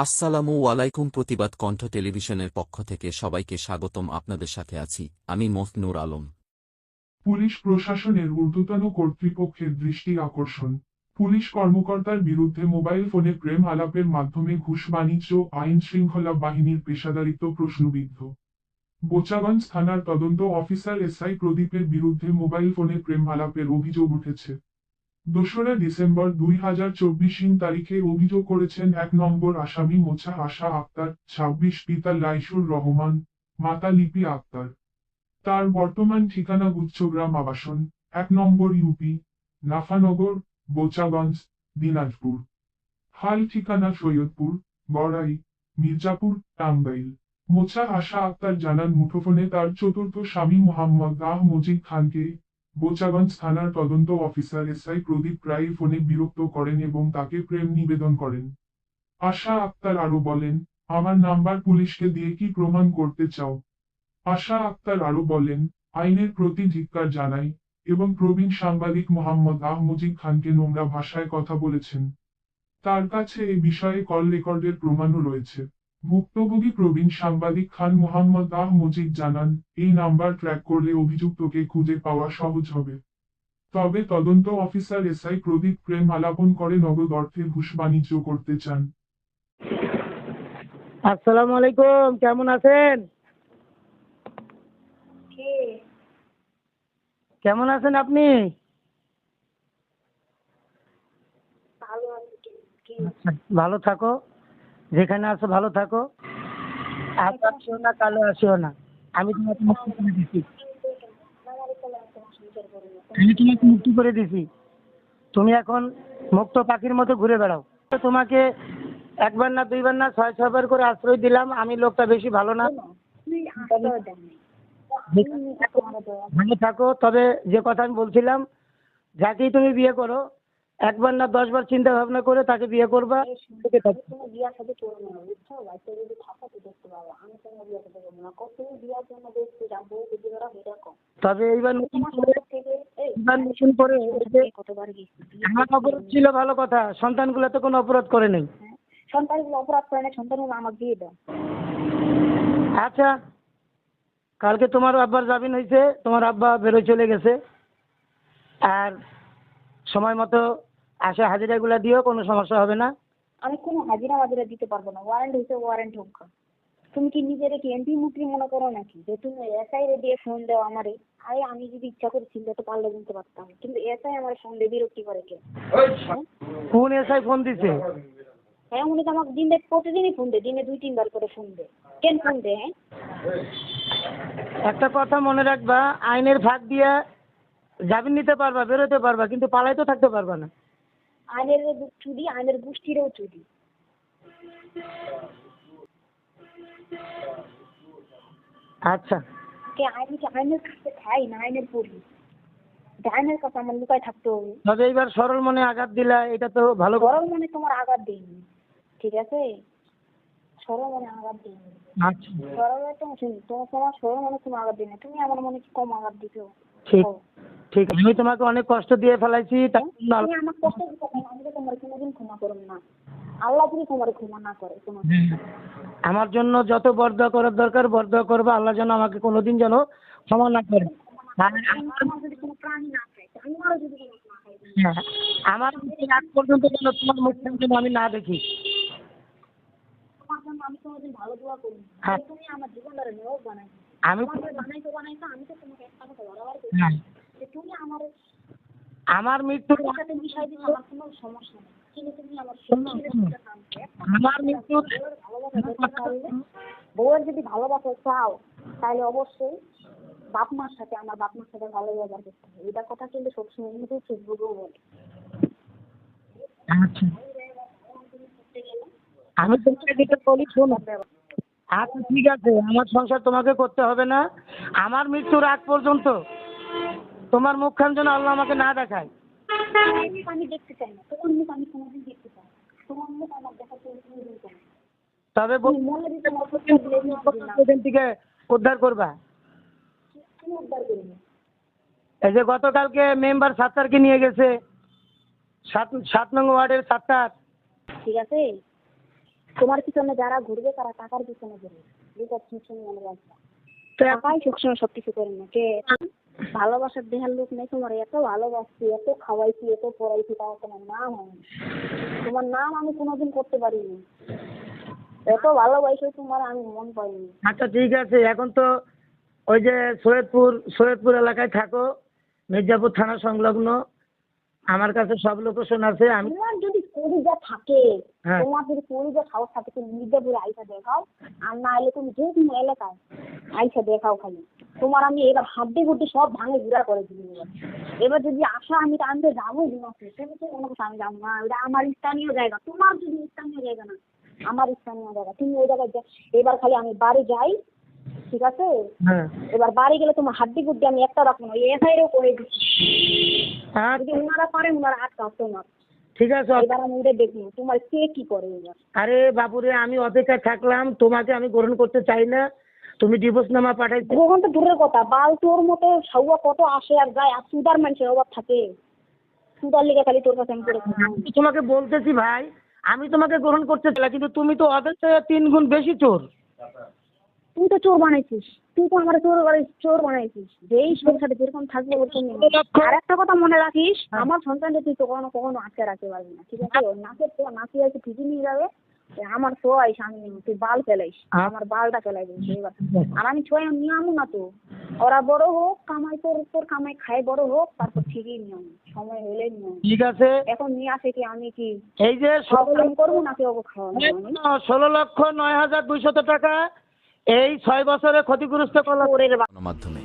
আসসালামু আলাইকুম। প্রতিবাদ কণ্ঠ টেলিভিশনের পক্ষ থেকে সবাইকে স্বাগতম। আপনাদের সাথে আছি আমি মফনুর আলম। পুলিশ প্রশাসনের ঊর্ধ্বতন কর্তৃপক্ষের দৃষ্টি আকর্ষণ। পুলিশ কর্মকর্তার বিরুদ্ধে মোবাইল ফোনে প্রেম আলাপের মাধ্যমে ঘুষ বাণিজ্য আইন শৃঙ্খলা বাহিনীর পেশাদারিত্ব প্রশ্নবিদ্ধ। বোচাগঞ্জ থানার তদন্ত অফিসার এসআই প্রদীপের বিরুদ্ধে মোবাইল ফোনে প্রেম আলাপের অভিযোগ উঠেছে। 2রা ডিসেম্বর 2024 তারিখে অভিযোগ করেছেন 1 নম্বর আসামি মোছা আশা আক্তার, 26 পিতা লাইসুর রহমান, মাতা লিপি আক্তার। তার বর্তমান ঠিকানা গুচ্ছগ্রাম আবাসন, 1 নম্বর ইউপি, নাফানগর, বোচাগঞ্জ, দিনাজপুর। হাল ঠিকানা সৈয়দপুর, গড়াই, মির্জাপুর, টাঙ্গাইল। মোছা আশা আক্তার জানান মুঠোফোনে তার চতুর্থ স্বামী মোহাম্মদ মজিদ খানকে বোচাগঞ্জ থানার তদন্ত অফিসার এসআই প্রদীপ প্রায়ই ফোনে বিরক্ত করেন এবং তাকে প্রেম নিবেদন করেন। আশা আক্তার আরো বলেন, আমার নাম্বার পুলিশকে দিয়ে কি প্রমাণ করতে চাও? আশা আক্তার আরো বলেন, আইনের প্রতি ধিক্কার জানাই এবং প্রবীণ সাংবাদিক মোহাম্মদ মজিদ খানকে নোংরা ভাষায় কথা বলেছেন। তার কাছে এ বিষয়ে কল রেকর্ডের প্রমাণও রয়েছে। ভুক্তভোগী প্রবীণ সাংবাদিক খান মোহাম্মদ মজিদ জানান, এই নাম্বার ট্র্যাক করলে অভিযুক্তকে খুঁজে পাওয়া সহজ হবে। তবে তদন্ত অফিসার এসআই প্রদীপ প্রেম আলাপন করে নগদ অর্থে ঘুষ বাণিজ্য করতে চান। আসসালামু আলাইকুম, কেমন আছেন? কেমন আছেন আপনি? আচ্ছা, ভালো থাকো, যেখানে আছো ভালো থাকো। আজ আসিও না, কালো আসিও না। আমি তোমাকে মুক্তি করে দিছি। তুমি এখন মুক্ত পাখির মতো ঘুরে বেড়াও। তোমাকে একবার না দুইবার না 6-6 বার করে আশ্রয় দিলাম। আমি লোকটা বেশি ভালো না। ভালো থাকো। তবে যে কথা আমি বলছিলাম, যাকেই তুমি বিয়ে করো, একবার না 10 বার চিন্তা ভাবনা করে তাকে বিয়ে করবা। তবে এইবার নতুন করে আমার অপরাধ ছিল, ভালো কথা। সন্তানগুলো তো কোনো অপরাধ করে নেই। সন্তানগুলো অপরাধ করে না, সন্তানগুলো আমাকে দিয়ে দাও। আচ্ছা, কালকে তোমার আব্বার জামিন হয়েছে, তোমার আব্বা বেরোয় চলে গেছে। আর সময় মতো আসে হাজিরাগুলো দিও, কোনো সমস্যা হবে না। আমি কোনো হাজিরা দিতে পারবো না। ওয়ারেন্ট হয়েছে, ওয়ারেন্ট হোক। তুমি কি নিজেরে কি এমপি মন্ত্রী মনে করো নাকি যে তুমি এসআই রে দিয়ে ফোন দাও আমারে? আরে আমি যদি ইচ্ছা করে চিন্তা তো পারলে দিতে পারতাম, কিন্তু এসআই আমার ফোন দিয়ে বিরক্তি করে কে? কোন এসআই ফোন দিছে? হ্যাঁ, উনি তো আমাকে প্রতিদিনই ফোন দেয়, দিনে 2-3 বার করে ফোন দেয়। কেন ফোন দেয়? হ্যাঁ, একটা কথা মনে রাখবা, আইনের ফাঁক দিয়ে জামিন নিতে পারবা, বেরোতে পারবা, কিন্তু পালাই তো থাকতে পারবা না। আইনের চুরি, আইনের গোষ্ঠীরও চুরি। আচ্ছা, আমি কি আইনের কাছে খাই না আইনের পড়ি? আইনের কাছে আমার লুকায় থাকতে হবে। তবে এইবার সরল মনে আঘাত দিলা, এটা তো ভালো। সরল মনে তোমার আঘাত দিইনি, ঠিক আছে? সরল মনে আঘাত দিইনি। আচ্ছা, তোমার সরল মনে তুমি আঘাত দিই না, তুমি আমার মনে কি কম আঘাত দিছো? ঠিক ঠিক আমি তোমাকে অনেক কষ্ট দিয়ে ফেলাইছি। তুমি আমার কষ্ট দিতে পারো, আমি তো তোমার কোনোদিন ক্ষমা করব না। আল্লাহ যদি তোমার ক্ষমা না করে তোমার। আমার জন্য যত বরদোয়া করার দরকার বরদোয়া করবা, আল্লাহ যেন আমাকে কোনোদিন যেন ক্ষমা না করে। আমার যদি কোনো প্রাণী না খায়, আমারও যদি কোনো না খায়, আমার আজ পর্যন্ত যেন তোমার মুখ যেন আমি না দেখি। তোমার জন্য আমি কোনোদিন ভালো দোয়া করি। তুমি আমার জীবনটারে নিয়োগ বানাইছো। আমি বানাইছো, আমি তো তোমাকে একটা কথা বরাবর করি যে তুমি আমার মৃত্যুর সাথে মিশাই দিলে আমার কোনো সমস্যা নেই, কিন্তু তুমি আমার মৃত্যুর বউয়ের যদি ভালোবাসা চাও তাহলে অবশ্যই বাপ মার সাথে ভালো ব্যবহার করতে হবে। এটা কথা কিন্তু সবসময় কিন্তু ফেসবুকেও বলে। আচ্ছা, আমি তোমাকে যেটা বলি শোনো। আচ্ছা ঠিক আছে, আমার সংসার তোমাকে করতে হবে না। আমার মৃত্যুর আগ পর্যন্ত তোমার মুখখান যেন আল্লাহ আমাকে না দেখায়। আমি দেখতে চাই না তোমার মুখ, আমি কোনোদিন দেখতে চাই না তোমার মুখ, আমার দেখার প্রয়োজন নেই। তবে থেকে উদ্ধার করবা। এই যে গতকালকে মেম্বার সাত্তারকে নিয়ে গেছে 7 নং ওয়ার্ডের সাত্তার, ঠিক আছে? তোমার পিছনে যারা ঘুরবে তারা টাকার পিছনে ঘুরবে, যেটা পিছনে মনে রাখবে। তো টাকাই সবসময় সবকিছু করে না। কে ভালোবাসার দেহার লোক নেই তোমার, এত ভালোবাসছি, এত খাওয়াইছি, এত পড়াইছি, তাও তোমার নাম হয়নি। তোমার নাম আমি কোনোদিন করতে পারিনি, এত ভালোবাসি তোমার আমি মন পাইনি। আচ্ছা ঠিক আছে, এখন তো ওই যে সৈয়দপুর এলাকায় থাকো, মির্জাপুর থানা সংলগ্ন, আমার কাছে সব লোকেশন আছে। আমি তোমার যদি পরিবার থাকে, হ্যাঁ। তোমার যদি পরিবার সাহস থাকে, তুমি মির্জাপুরে আইসা দেখাও, আর না এলে তুমি যে কোনো এলাকায় আইসা দেখাও। খালি তোমার আমি এবার হাড্ডি গুড্ডি সব ভাঙে গুড়া করে দিবি। এবার যদি আসা আমি তো আনতে যাবো দিমাকে, তুমি তো কোনো কথা আমি যাবো না, ওটা আমার স্থানীয় জায়গা। তোমার যদি স্থানীয় জায়গা না, আমার স্থানীয় জায়গা, তুমি ওই জায়গায় এবার খালি আমি বাড়ি যাই, ঠিক আছে? হ্যাঁ এবার বাড়ি গেলে তোমার হাড্ডি গুড্ডি আমি একটা রাখবো না, এসআইও করে দিচ্ছি। হ্যাঁ যদি ওনারা পারে ওনারা আটকাও তোমার। ঠিক আছে। এবার আমি ওদের দেখবো তোমার কে কি করে। এবার আরে বাপুরে, আমি অপেক্ষায় থাকলাম, তোমাকে আমি গ্রহণ করতে চাই না। তুমি ডিভোর্স নামা পাঠাইছো। গ্রহণ তো দূরের কথা, বাল তোর মতো সাউয়া কত আসে আর যায়, আর সুদার মানুষের অভাব থাকে, সুদার লিগে খালি তোর কাছে আমি করে আমি তোমাকে বলতেছি ভাই, আমি তোমাকে গ্রহণ করতে চাই, কিন্তু তুমি তো ওদের থেকে 3 গুণ বেশি চোর। তুই তো চোর বানাইছিস, তুই তো আমার চোর বানাইছিস। যেই সব সাথে যেরকম থাকবে ওরকম। আর একটা কথা মনে রাখিস, আমার সন্তানকে তুই তো কখনো কখনো আটকে রাখতে পারবি না, ঠিক আছে? ওর নাকি আছে ঠিকই নিয়ে যাবে, আমার ছোঁয়াই সামনে তুই বাল ফেলাইস, আমার বালটা ফেলাই দিস এবার। আর আমি ছোঁয়া নিয়ে আমু না তো, ওরা বড় হোক, কামাই তোর কামাই খায় বড় হোক, তারপর ঠিকই নিয়ে আমু, সময় হলে নিয়ে আমু। ঠিক আছে। এখন নিয়ে আসে কি আমি কি এই যে সবলম করবো নাকি ওকে খাওয়াবো? 16,09,200 টাকা এই 6 বছরে ক্ষতিগ্রস্ত করলাম। গণমাধ্যমে